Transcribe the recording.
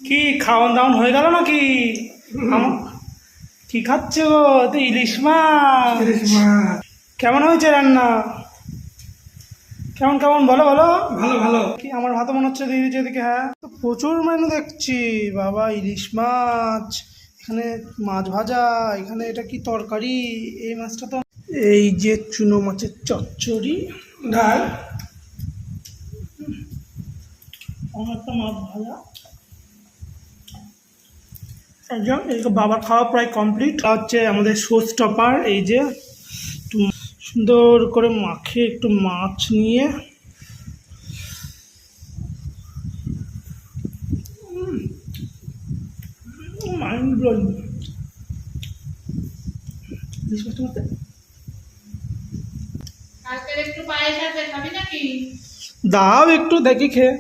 কি খাওয়ান দাওয়ান হয়ে গেল নাকি? কি খাচ্ছ গো? তো ইলিশ মাছ। কেমন হয়েছে রান্না? কেমন কেমন বলো বলো। ভালো ভালো। কি আমার ভাত মনে হচ্ছে দিয়ে দিচ্ছে এদিকে। হ্যাঁ, তো প্রচুর মেনু দেখছি বাবা। ইলিশ মাছ, এখানে মাছ ভাজা, এখানে এটা কি তরকারি? এই মাছটা তো, এই যে চুনো মাছের চচ্চড়ি, ডাল। একটা মাছ ভাজা। একদম এই বাবার খাওয়া প্রায় কমপ্লিট। হচ্ছে আমাদের শো স্টপার, এই যে একটু সুন্দর করে মাখে একটু মাছ নিয়ে। Mind blowing. কালকের একটু পায়েস আছে, খাবি নাকি? দাও একটু দেখি খেয়ে।